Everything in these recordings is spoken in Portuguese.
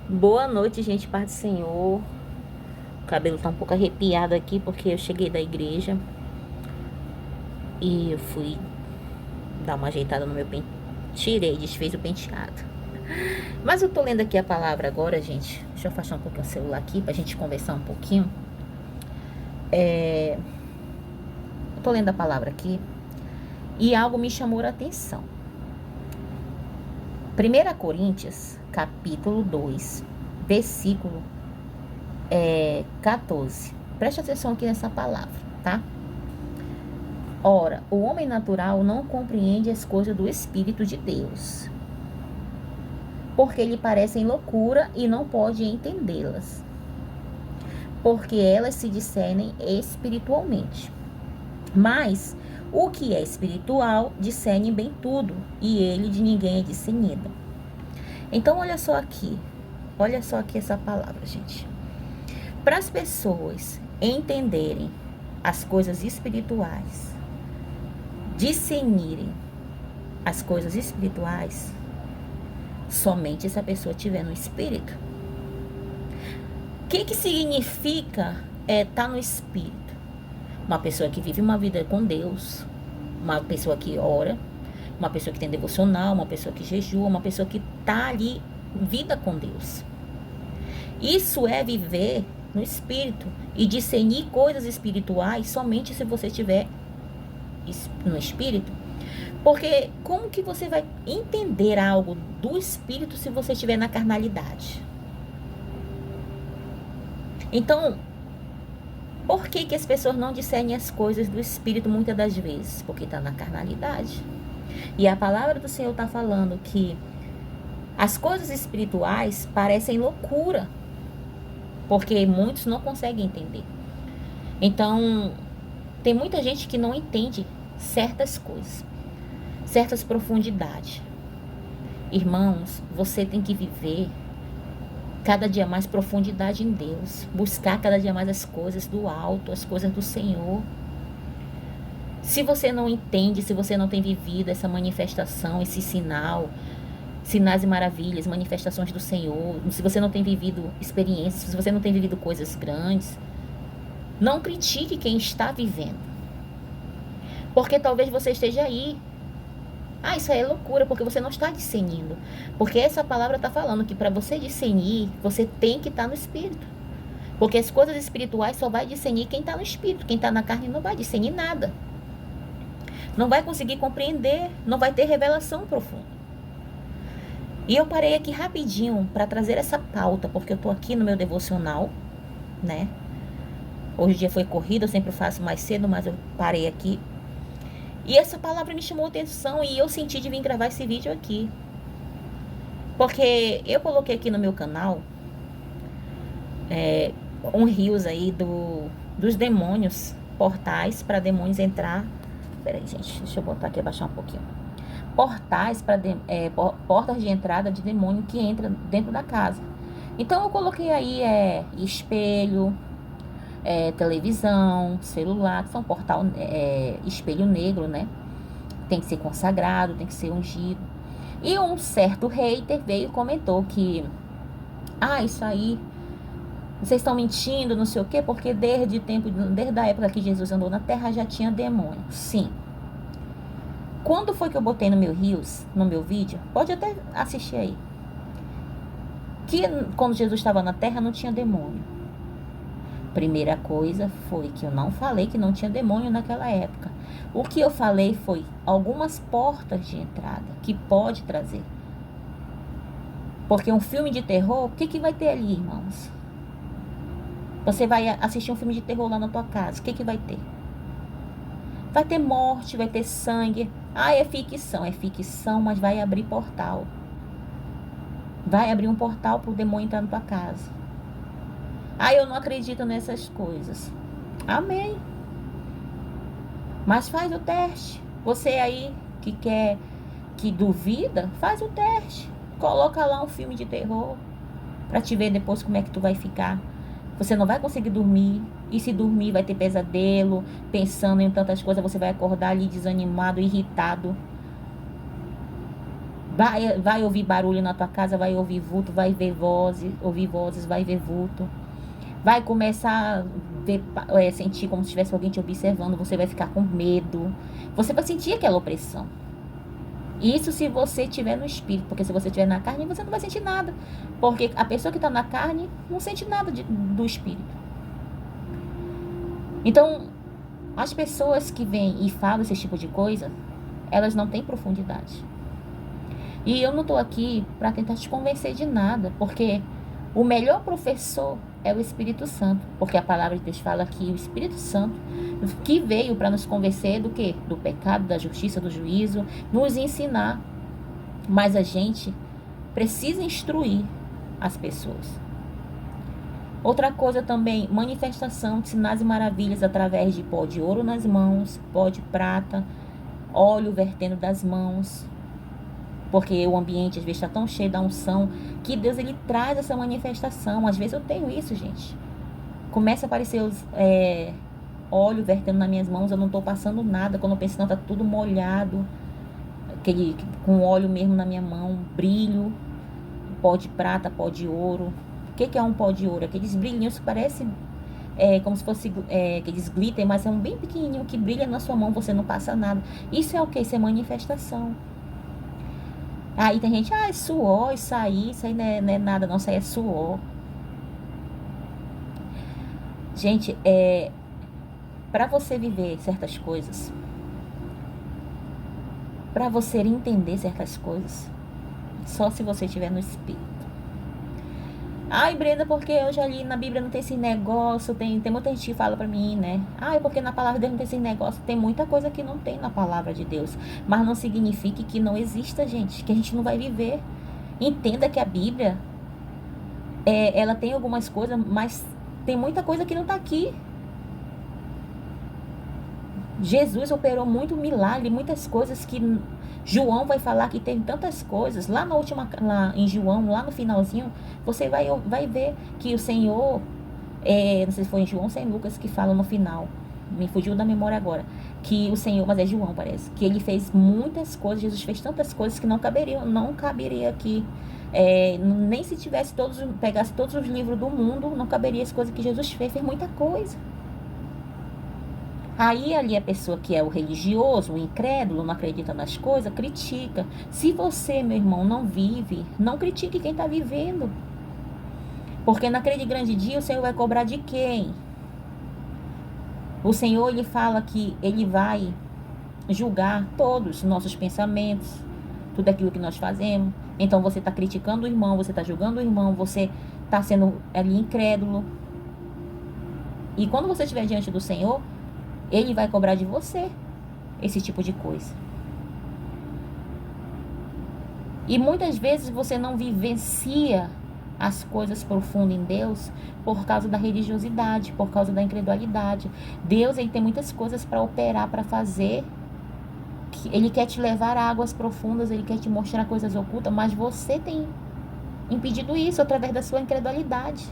Boa noite, gente, paz do Senhor. O cabelo tá um pouco arrepiado aqui porque eu cheguei da igreja e eu fui dar uma ajeitada no meu penteado. Tirei, desfiz o penteado. Mas eu tô lendo aqui a palavra agora, gente. Deixa eu afastar um pouquinho o celular aqui pra gente conversar um pouquinho. Eu tô lendo a palavra aqui e algo me chamou a atenção. 1 Coríntios, capítulo 2, versículo 14. Preste atenção aqui nessa palavra, tá? Ora, o homem natural não compreende as coisas do Espírito de Deus, porque lhe parecem loucura e não pode entendê-las, porque elas se discernem espiritualmente. Mas o que é espiritual discerne bem tudo, e ele de ninguém é discernido. Então, olha só aqui essa palavra, gente. Para as pessoas entenderem as coisas espirituais, discernirem as coisas espirituais, somente se a pessoa estiver no espírito. O que significa estar no espírito? Uma pessoa que vive uma vida com Deus, uma pessoa que ora, uma pessoa que tem devocional, uma pessoa que jejua, uma pessoa que está ali, vida com Deus. Isso é viver no espírito e discernir coisas espirituais somente se você estiver no espírito. Porque como que você vai entender algo do espírito se você estiver na carnalidade? Então, por que as pessoas não discernem as coisas do espírito muitas das vezes? Porque está na carnalidade. E a palavra do Senhor está falando que as coisas espirituais parecem loucura, porque muitos não conseguem entender. Então, tem muita gente que não entende certas coisas, certas profundidades. Irmãos, você tem que viver cada dia mais profundidade em Deus, buscar cada dia mais as coisas do alto, as coisas do Senhor. Se você não entende, se você não tem vivido essa manifestação, esse sinais e maravilhas, manifestações do Senhor, se você não tem vivido experiências, se você não tem vivido coisas grandes, não critique quem está vivendo. Porque talvez você esteja aí. Isso aí é loucura, porque você não está discernindo. Porque essa palavra está falando que para você discernir, você tem que estar no Espírito. Porque as coisas espirituais só vai discernir quem está no Espírito. Quem está na carne não vai discernir nada. Não vai conseguir compreender, não vai ter revelação profunda. E eu parei aqui rapidinho para trazer essa pauta, porque eu estou aqui no meu devocional, né? Hoje o dia foi corrido, eu sempre faço mais cedo, mas eu parei aqui. E essa palavra me chamou a atenção e eu senti de vir gravar esse vídeo aqui. Porque eu coloquei aqui no meu canal um rios aí dos demônios, portais para demônios entrar. Peraí, gente, deixa eu botar aqui, abaixar um pouquinho. Portais para portas de entrada de demônio que entra dentro da casa. Então eu coloquei aí espelho, televisão, celular, que são portal, espelho negro, né? Tem que ser consagrado, tem que ser ungido. E um certo hater veio e comentou que isso aí, vocês estão mentindo, não sei o quê, porque desde a época que Jesus andou na terra já tinha demônio. Sim. Quando foi que eu botei no meu Reels, no meu vídeo? Pode até assistir aí. Que quando Jesus estava na terra não tinha demônio. Primeira coisa foi que eu não falei que não tinha demônio naquela época. O que eu falei foi algumas portas de entrada que pode trazer. Porque um filme de terror, o que vai ter ali, irmãos? Você vai assistir um filme de terror lá na tua casa, o que vai ter? Vai ter morte, vai ter sangue. É ficção, mas vai abrir portal. Vai abrir um portal para o demônio entrar na tua casa. Eu não acredito nessas coisas. Amém. Mas faz o teste. Você aí que duvida, faz o teste. Coloca lá um filme de terror para te ver depois como é que tu vai ficar. Você não vai conseguir dormir. E se dormir vai ter pesadelo, pensando em tantas coisas, você vai acordar ali desanimado, irritado. Vai ouvir barulho na tua casa, vai ouvir vulto, vai ver vozes, ouvir vozes, vai ver vulto. Vai começar a ver, sentir como se tivesse alguém te observando, você vai ficar com medo. Você vai sentir aquela opressão. Isso se você estiver no espírito, porque se você estiver na carne, você não vai sentir nada. Porque a pessoa que está na carne não sente nada do espírito. Então, as pessoas que vêm e falam esse tipo de coisa, elas não têm profundidade. E eu não estou aqui para tentar te convencer de nada, porque o melhor professor é o Espírito Santo, porque a palavra de Deus fala que o Espírito Santo que veio para nos convencer do quê? Do pecado, da justiça, do juízo, nos ensinar. Mas a gente precisa instruir as pessoas. Outra coisa também, manifestação de sinais e maravilhas através de pó de ouro nas mãos, pó de prata, óleo vertendo das mãos. Porque o ambiente às vezes está tão cheio da unção que Deus ele traz essa manifestação. Às vezes eu tenho isso, gente. Começa a aparecer óleo vertendo nas minhas mãos, eu não estou passando nada. Quando eu penso, não, tá tudo molhado. Com óleo mesmo na minha mão, brilho, pó de prata, pó de ouro. O que é um pó de ouro? Aqueles brilhinhos que parecem como se fosse aqueles glitter, mas é um bem pequenininho que brilha na sua mão, você não passa nada. Isso é o que? Isso é manifestação. Aí tem gente, é suor, isso aí não é nada não, isso aí é suor. Gente, para você viver certas coisas, para você entender certas coisas, só se você estiver no Espírito. Ai, Brenda, porque eu já li na Bíblia não tem esse negócio, tem muita gente que fala pra mim, né? Ai, porque na palavra de Deus não tem esse negócio. Tem muita coisa que não tem na palavra de Deus. Mas não significa que não exista, gente, que a gente não vai viver. Entenda que a Bíblia, ela tem algumas coisas, mas tem muita coisa que não tá aqui. Jesus operou muito milagre, muitas coisas que João vai falar que tem tantas coisas. Lá em João, lá no finalzinho, você vai ver que o Senhor, não sei se foi em João ou se é em Lucas que fala no final, me fugiu da memória agora, que o Senhor, mas é João parece, que ele fez muitas coisas, Jesus fez tantas coisas que não caberia aqui. Nem se pegasse todos os livros do mundo, não caberia as coisas que Jesus fez muita coisa. Aí ali a pessoa que é o religioso, o incrédulo, não acredita nas coisas, critica. Se você, meu irmão, não vive, não critique quem está vivendo. Porque naquele grande dia o Senhor vai cobrar de quem? O Senhor, ele fala que ele vai julgar todos os nossos pensamentos, tudo aquilo que nós fazemos. Então você está criticando o irmão, você está julgando o irmão, você está sendo ali incrédulo. E quando você estiver diante do Senhor, ele vai cobrar de você esse tipo de coisa. E muitas vezes você não vivencia as coisas profundas em Deus por causa da religiosidade, por causa da incredulidade. Deus, ele tem muitas coisas para operar, para fazer. Ele quer te levar a águas profundas, ele quer te mostrar coisas ocultas, mas você tem impedido isso através da sua incredulidade.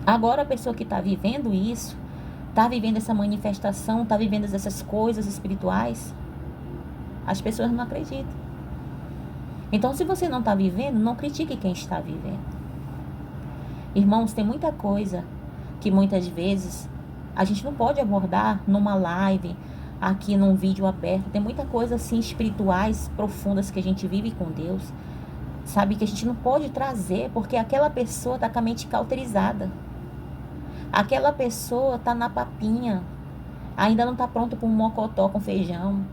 Agora a pessoa que está vivendo isso, está vivendo essa manifestação, está vivendo essas coisas espirituais, as pessoas não acreditam. Então, se você não está vivendo, não critique quem está vivendo. Irmãos, tem muita coisa que muitas vezes a gente não pode abordar numa live, aqui num vídeo aberto. Tem muita coisa assim espirituais, profundas que a gente vive com Deus, sabe, que a gente não pode trazer, porque aquela pessoa está com a mente cauterizada. Aquela pessoa está na papinha, ainda não está pronto para um mocotó com feijão,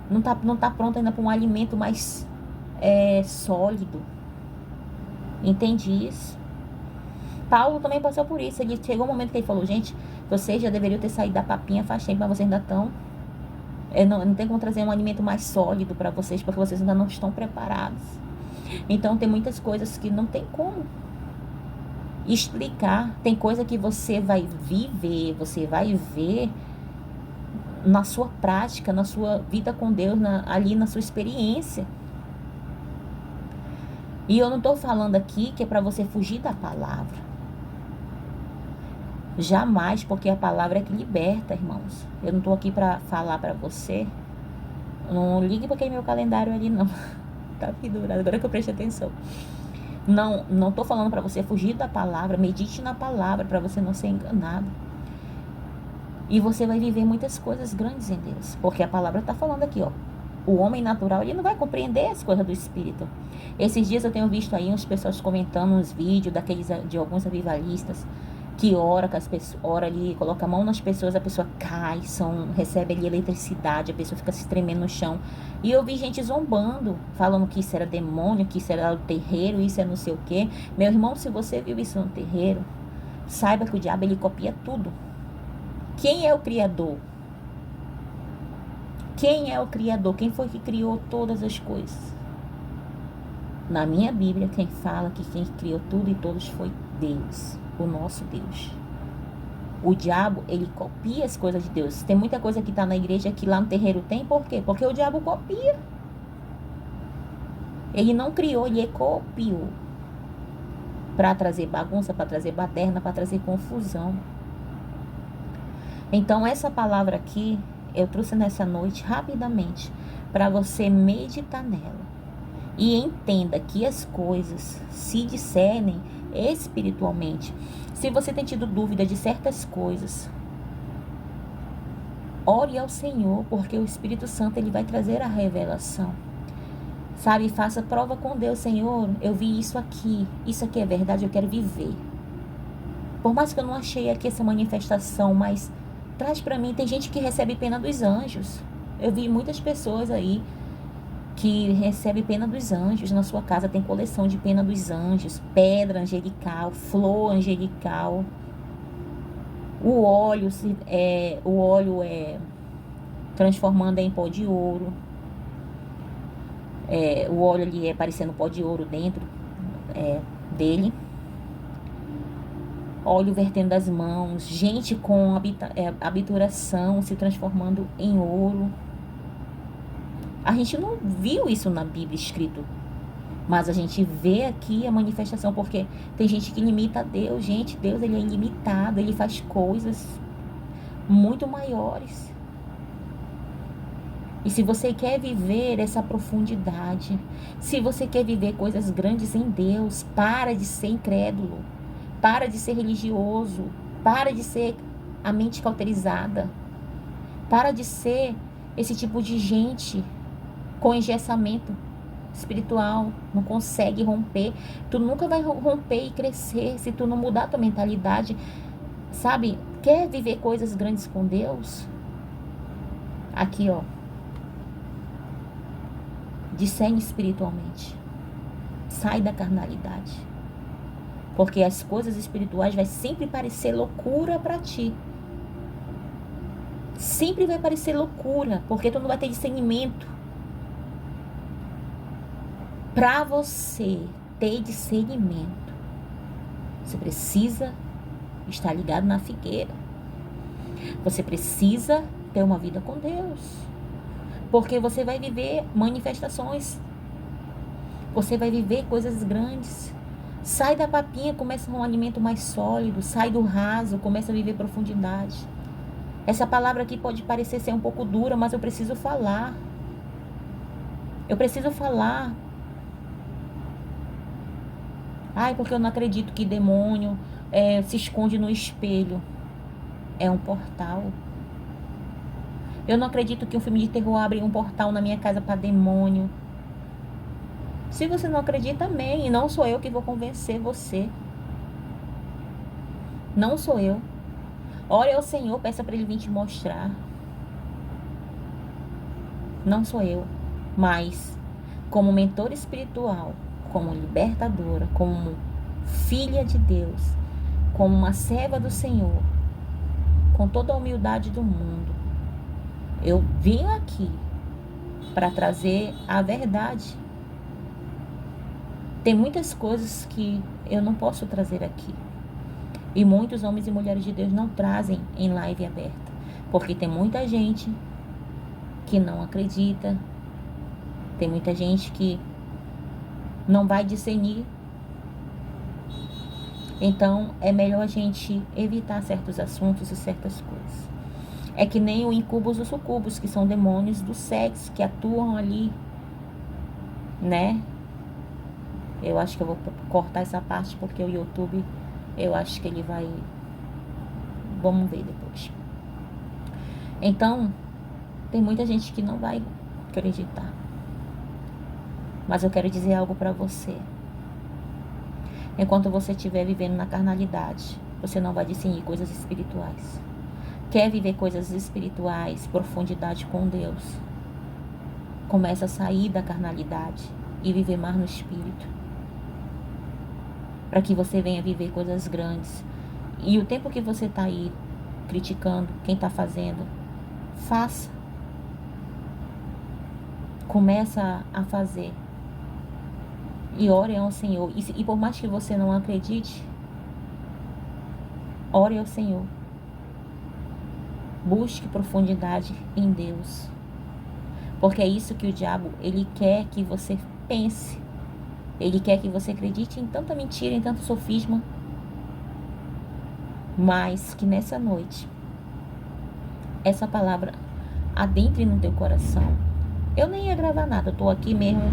não tá pronto ainda para um alimento mais sólido. Entende isso? Paulo também passou por isso. Ele chegou um momento que ele falou: gente, vocês já deveriam ter saído da papinha faz tempo, mas vocês ainda estão. Não tem como trazer um alimento mais sólido para vocês, porque vocês ainda não estão preparados. Então tem muitas coisas que não tem como explicar. Tem coisa que você vai viver, você vai ver na sua prática, na sua vida com Deus, ali na sua experiência. E eu não estou falando aqui que é para você fugir da palavra. Jamais, porque a palavra é que liberta, irmãos. Eu não estou aqui para falar para você Não ligue porque meu calendário ali não. Tá pendurado, agora que eu preste atenção. Não tô falando para você fugir da palavra. Medite na palavra para você não ser enganado. E você vai viver muitas coisas grandes em Deus. Porque a palavra tá falando aqui, ó. O homem natural, ele não vai compreender as coisas do Espírito. Esses dias eu tenho visto aí umas pessoas comentando uns vídeos de alguns avivalistas que ora, que as pessoas ora ali, coloca a mão nas pessoas, a pessoa cai, recebe ali eletricidade, a pessoa fica se tremendo no chão. E eu vi gente zombando, falando que isso era demônio, que isso era o terreiro, isso é não sei o quê. Meu irmão, se você viu isso no terreiro, saiba que o diabo, ele copia tudo. Quem é o Criador? Quem é o Criador? Quem foi que criou todas as coisas? Na minha Bíblia, quem fala que quem criou tudo e todos foi Deus, o nosso Deus. O diabo, ele copia as coisas de Deus. Tem muita coisa que está na igreja que lá no terreiro tem, por quê? Porque o diabo copia. Ele não criou, ele copiou. Para trazer bagunça, para trazer baderna, para trazer confusão. Então, essa palavra aqui, eu trouxe nessa noite, rapidamente, para você meditar nela. E entenda que as coisas se discernem espiritualmente. Se você tem tido dúvida de certas coisas, ore ao Senhor, porque o Espírito Santo, ele vai trazer a revelação. Sabe, faça prova com Deus. Senhor, eu vi isso aqui é verdade, eu quero viver. Por mais que eu não achei aqui essa manifestação, mas traz para mim. Tem gente que recebe pena dos anjos. Eu vi muitas pessoas aí que recebe pena dos anjos. Na sua casa tem coleção de pena dos anjos, pedra angelical, flor angelical. O óleo é transformando em pó de ouro. O óleo ali é parecendo pó de ouro dentro dele. Óleo vertendo das mãos, gente com habituração se transformando em ouro. A gente não viu isso na Bíblia escrito, mas a gente vê aqui a manifestação, porque tem gente que limita a Deus. Gente, Deus, ele é ilimitado, ele faz coisas muito maiores. E se você quer viver essa profundidade, se você quer viver coisas grandes em Deus, para de ser incrédulo, para de ser religioso, para de ser a mente cauterizada, para de ser esse tipo de gente com engessamento espiritual, não consegue romper. Tu nunca vai romper e crescer se tu não mudar a tua mentalidade, sabe? Quer viver coisas grandes com Deus? Aqui, ó. Discerne espiritualmente. Sai da carnalidade. Porque as coisas espirituais vai sempre parecer loucura para ti. Sempre vai parecer loucura, porque tu não vai ter discernimento. Para você ter discernimento, você precisa estar ligado na figueira. Você precisa ter uma vida com Deus. Porque você vai viver manifestações. Você vai viver coisas grandes. Sai da papinha, começa um alimento mais sólido. Sai do raso, começa a viver profundidade. Essa palavra aqui pode parecer ser um pouco dura, mas eu preciso falar. Eu preciso falar. Ai, porque eu não acredito que demônio se esconde no espelho. É um portal. Eu não acredito que um filme de terror abre um portal na minha casa para demônio. Se você não acredita, amém. E não sou eu que vou convencer você. Não sou eu. Ore ao Senhor, peça para Ele vir te mostrar. Não sou eu. Mas, como mentora espiritual, como libertadora, como filha de Deus, como uma serva do Senhor, com toda a humildade do mundo, eu vim aqui para trazer a verdade. Tem muitas coisas que eu não posso trazer aqui. E muitos homens e mulheres de Deus não trazem em live aberta. Porque tem muita gente que não acredita. Tem muita gente que não vai discernir. Então, é melhor a gente evitar certos assuntos e certas coisas. É que nem o incubus e o sucubus, que são demônios do sexo, que atuam ali, né? Eu acho que eu vou cortar essa parte, porque o YouTube, eu acho que ele vai... Vamos ver depois. Então, tem muita gente que não vai acreditar. Mas eu quero dizer algo pra você. Enquanto você estiver vivendo na carnalidade, você não vai discernir coisas espirituais. Quer viver coisas espirituais, profundidade com Deus? Começa a sair da carnalidade e viver mais no espírito. Para que você venha viver coisas grandes. E o tempo que você está aí criticando quem está fazendo, faça. Começa a fazer. E ore ao Senhor. E por mais que você não acredite, ore ao Senhor. Busque profundidade em Deus. Porque é isso que o diabo, ele quer que você pense. Ele quer que você acredite em tanta mentira, em tanto sofisma. Mas que nessa noite, essa palavra adentre no teu coração. Eu nem ia gravar nada, eu tô aqui mesmo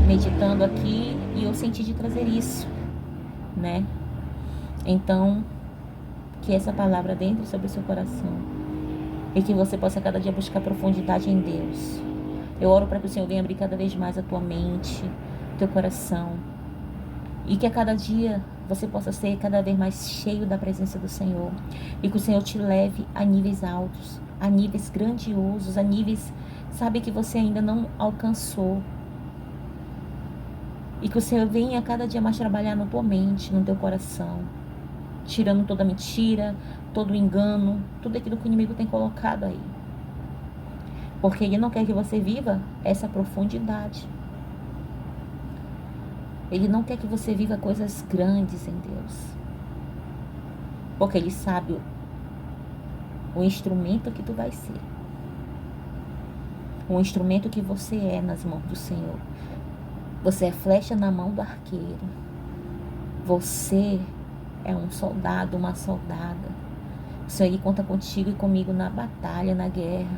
meditando aqui e eu senti de trazer isso, né? Então, que essa palavra adentre sobre o seu coração e que você possa cada dia buscar profundidade em Deus. Eu oro para que o Senhor venha abrir cada vez mais a tua mente, teu coração, e que a cada dia você possa ser cada vez mais cheio da presença do Senhor, e que o Senhor te leve a níveis altos, a níveis grandiosos, a níveis, sabe, que você ainda não alcançou, e que o Senhor venha cada dia mais trabalhar na tua mente, no teu coração, tirando toda mentira, todo engano, tudo aquilo que o inimigo tem colocado aí. Porque ele não quer que você viva essa profundidade. Ele não quer que você viva coisas grandes em Deus. Porque ele sabe o instrumento que tu vai ser. O instrumento que você é nas mãos do Senhor. Você é flecha na mão do arqueiro. Você é um soldado, uma soldada. O Senhor, ele conta contigo e comigo na batalha, na guerra.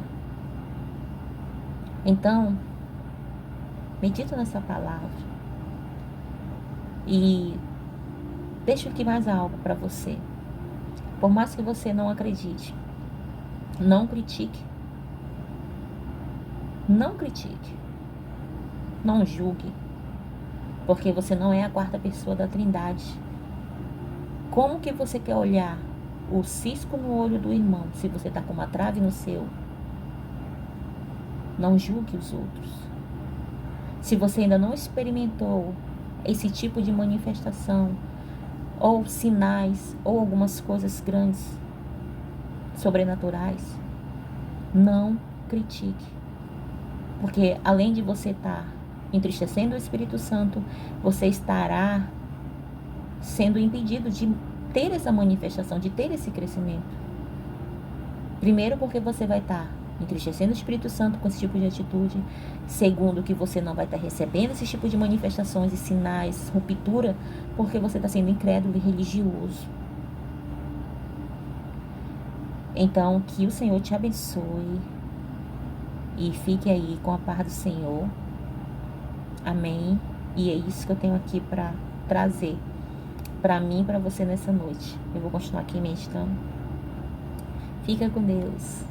Então, medita nessa palavra. E deixa aqui mais algo para você. Por mais que você não acredite, não critique. Não critique. Não julgue. Porque você não é a quarta pessoa da Trindade. Como que você quer olhar o cisco no olho do irmão se você está com uma trave no seu? Não julgue os outros. Se você ainda não experimentou esse tipo de manifestação, ou sinais, ou algumas coisas grandes, sobrenaturais, não critique. Porque além de você estar entristecendo o Espírito Santo, você estará sendo impedido de ter essa manifestação, de ter esse crescimento. Primeiro, porque você vai estar entristecendo o Espírito Santo com esse tipo de atitude. Segundo, que você não vai estar recebendo esse tipo de manifestações e sinais, ruptura, porque você está sendo incrédulo e religioso. Então, que o Senhor te abençoe e fique aí com a paz do Senhor. Amém. E é isso que eu tenho aqui para trazer para mim e para você nessa noite. Eu vou continuar aqui meditando. Fica com Deus.